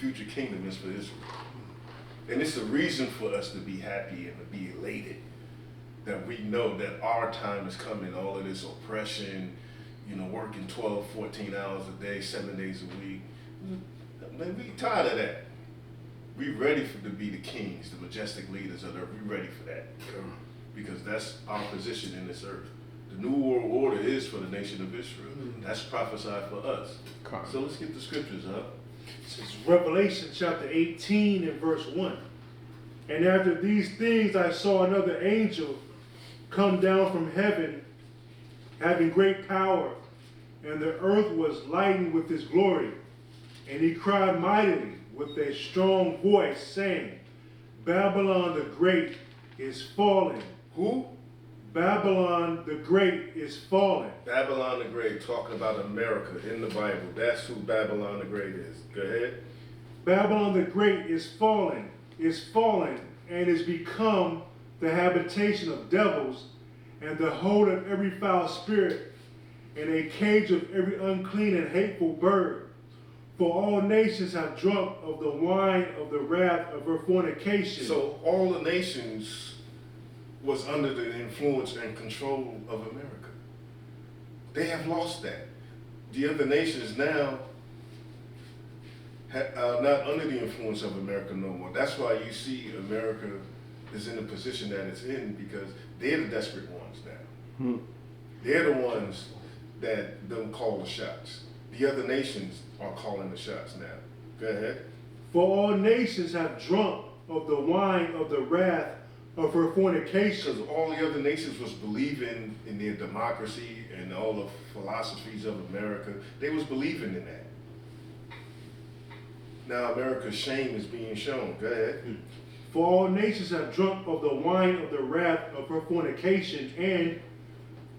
future kingdom is for Israel. And it's a reason for us to be happy and to be elated that we know that our time is coming. All of this oppression, working 12, 14 hours a day, 7 days a week. Man, we tired of that. We ready to be the kings, the majestic leaders of the earth. We ready for that. Because that's our position in this earth. The New World Order is for the nation of Israel. That's prophesied for us. So let's get the scriptures up. It says Revelation chapter 18 and verse 1. And after these things I saw another angel come down from heaven, having great power, and the earth was lightened with his glory. And he cried mightily with a strong voice, saying, Babylon the Great is fallen. Who? Babylon the Great is fallen. Babylon the Great, talking about America in the Bible. That's who Babylon the Great is. Go ahead. Babylon the Great is fallen, and is become the habitation of devils, and the hold of every foul spirit, and a cage of every unclean and hateful bird. For all nations have drunk of the wine of the wrath of her fornication. So all the nations was under the influence and control of America. They have lost that. The other nations now are not under the influence of America no more. That's why you see America is in the position that it's in, because they're the desperate ones now. They're the ones that don't call the shots. The other nations are calling the shots now. Go ahead. For all nations have drunk of the wine of the wrath of her fornication. Because all the other nations was believing in their democracy and all the philosophies of America. They was believing in that. Now America's shame is being shown. Go ahead. For all nations have drunk of the wine of the wrath of her fornication, and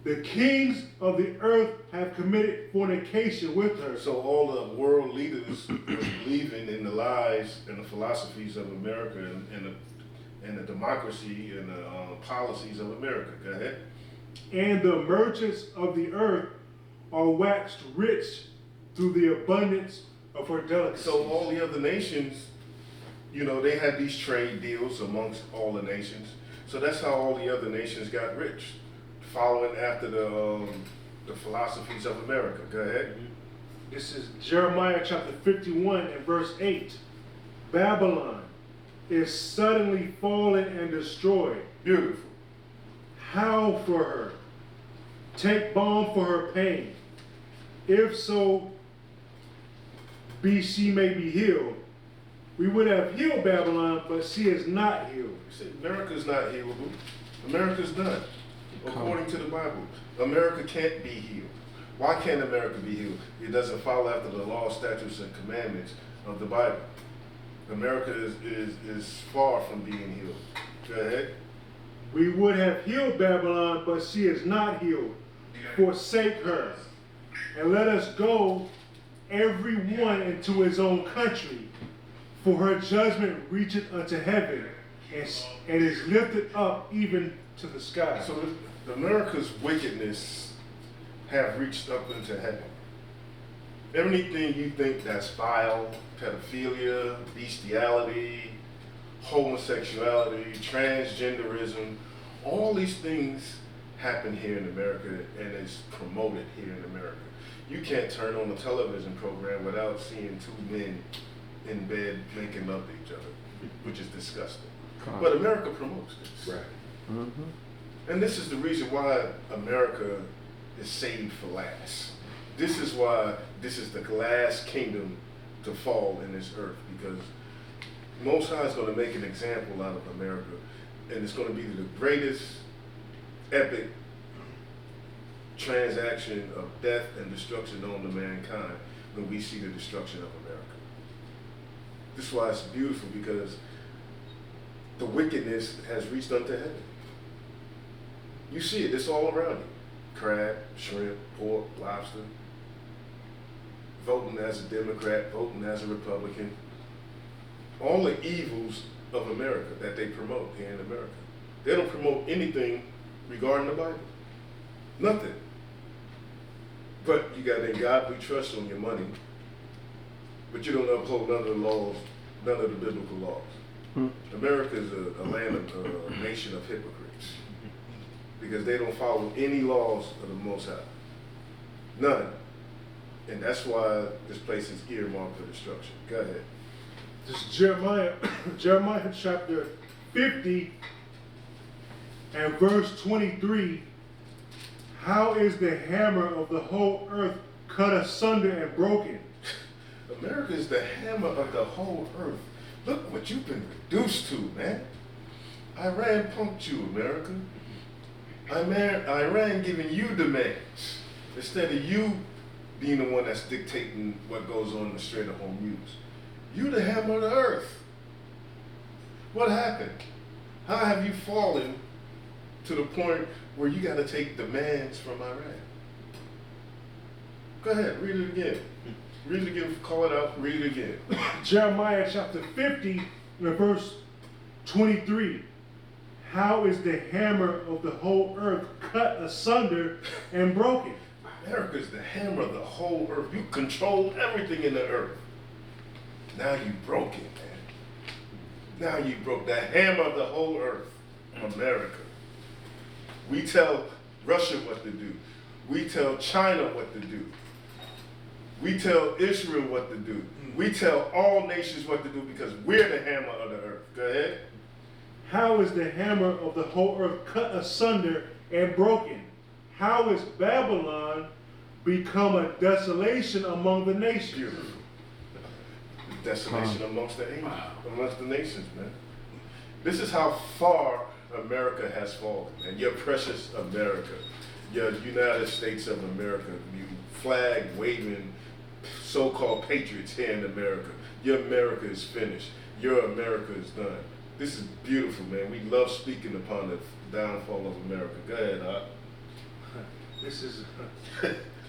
the kings of the earth have committed fornication with her. So all the world leaders were believing in the lies and the philosophies of America and the democracy and the policies of America. Go ahead. And the merchants of the earth are waxed rich through the abundance of her delicacies. So all the other nations, they had these trade deals amongst all the nations. So that's how all the other nations got rich, following after the philosophies of America. Go ahead. This is Jeremiah chapter 51 and verse 8. Babylon is suddenly fallen and destroyed. Beautiful. Howl for her. Take balm for her pain. If so be she may be healed. We would have healed Babylon, but she is not healed. See, America's not healable. America's not. According to the Bible, America can't be healed. Why can't America be healed? It doesn't follow after the law, statutes, and commandments of the Bible. America is far from being healed. Go ahead. We would have healed Babylon, but she is not healed. Forsake her, and let us go, every one into his own country. For her judgment reacheth unto heaven, and is lifted up even to the sky. So America's wickedness have reached up into heaven. Anything you think that's vile, pedophilia, bestiality, homosexuality, transgenderism, all these things happen here in America and is promoted here in America. You can't turn on a television program without seeing two men in bed making love to each other, which is disgusting. But America promotes this. Right. And this is the reason why America is saved for last. This is why this is the last kingdom to fall in this earth, because Most High is going to make an example out of America, and it's going to be the greatest epic transaction of death and destruction known to mankind when we see the destruction of America. This is why it's beautiful, because the wickedness has reached unto heaven. You see it, it's all around you. Crab, shrimp, pork, lobster. Voting as a Democrat, voting as a Republican. All the evils of America that they promote here in America. They don't promote anything regarding the Bible. Nothing. But you got "In God We Trust" on your money. but you don't uphold none of the laws, none of the biblical laws. America is a land of a nation of hypocrites because they don't follow any laws of the Most High, none, and that's why this place is earmarked for destruction. Go ahead. This is Jeremiah chapter 50 and verse 23. How is the hammer of the whole earth cut asunder and broken? America is the hammer of the whole earth. Look what you've been reduced to, man. Iran punked you, America. Iran giving you demands instead of you being the one that's dictating what goes on in the Strait of Hormuz. You the hammer of the earth. What happened? How have you fallen to the point where you got to take demands from Iran? Go ahead, read it again. Read it again, call it out, read it again. Jeremiah chapter 50 and verse 23. How is the hammer of the whole earth cut asunder and broken? America is the hammer of the whole earth. You control everything in the earth. Now you broke it, man. Now you broke the hammer of the whole earth, America. We tell Russia what to do. We tell China what to do. We tell Israel what to do. We tell all nations what to do because we're the hammer of the earth. Go ahead. How is the hammer of the whole earth cut asunder and broken? How is Babylon become a desolation among the nations? Beautiful. The desolation amongst the nations, man. This is how far America has fallen, man. Your precious America, your United States of America, you flag waving so-called patriots here in America. Your America is finished. Your America is done. This is beautiful, man. We love speaking upon the downfall of America. Go ahead, Doc. This is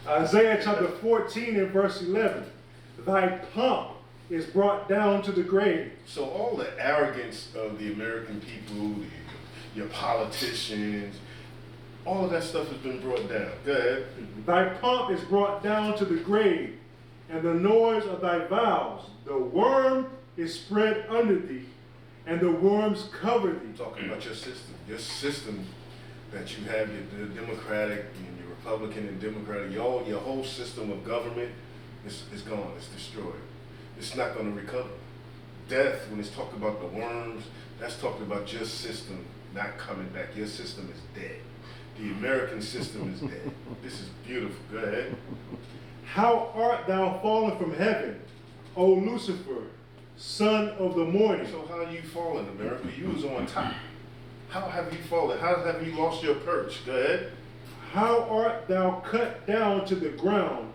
Isaiah chapter 14 and verse 11. Thy pomp is brought down to the grave. So all the arrogance of the American people, your politicians, all of that stuff has been brought down. Go ahead. Thy pomp is brought down to the grave, and the noise of thy vows. The worm is spread under thee, and the worms cover thee. I'm talking about your system that you have, your Democratic and your Republican and Democratic, your whole system of government is gone, it's destroyed. It's not going to recover. Death, when it's talking about the worms, that's talking about your system not coming back. Your system is dead. The American system is dead. This is beautiful. Go ahead. How art thou fallen from heaven, O Lucifer, son of the morning? So how you fallen, America? You was on top. How have you fallen? How have you lost your perch? Go ahead. How art thou cut down to the ground,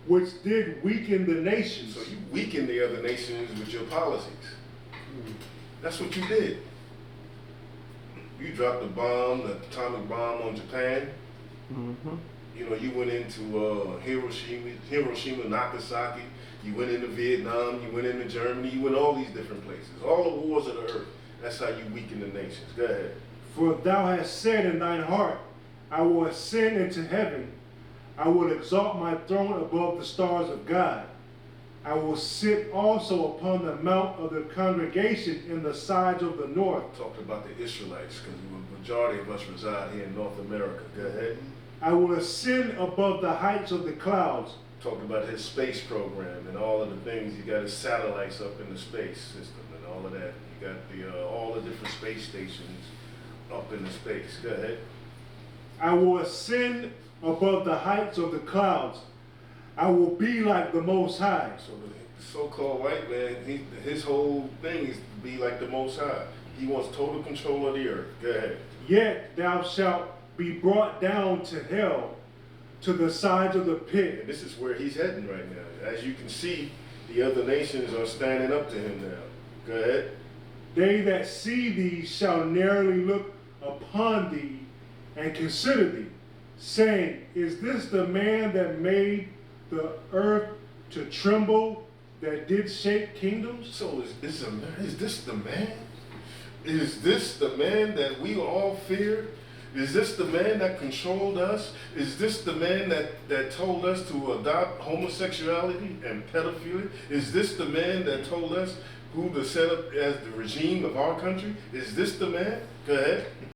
which did weaken the nations? So you weakened the other nations with your policies. That's what you did. You dropped the bomb, the atomic bomb on Japan. Mm-hmm. You know, you went into Hiroshima, Nagasaki. You went into Vietnam. You went into Germany. You went all these different places. All the wars of the earth. That's how you weaken the nations. Go ahead. For thou hast said in thine heart, I will ascend into heaven. I will exalt my throne above the stars of God. I will sit also upon the mount of the congregation in the sides of the north. Talked about the Israelites because the majority of us reside here in North America. Go ahead. I will ascend above the heights of the clouds. Talked about his space program and all of the things. You got his satellites up in the space system and all of that. You got the all the different space stations up in the space. Go ahead. I will ascend above the heights of the clouds. I will be like the Most High. So the so-called white man, his whole thing is to be like the Most High. He wants total control of the earth. Go ahead. Yet thou shalt be brought down to hell, to the sides of the pit. And this is where he's heading right now. As you can see, the other nations are standing up to him now. Go ahead. They that see thee shall narrowly look upon thee and consider thee, saying, is this the man that made the earth to tremble, that did shake kingdoms? So is this the man? Is this the man that we all fear? Is this the man that controlled us? Is this the man that told us to adopt homosexuality and pedophilia? Is this the man that told us who to set up as the regime of our country? Is this the man? Go ahead.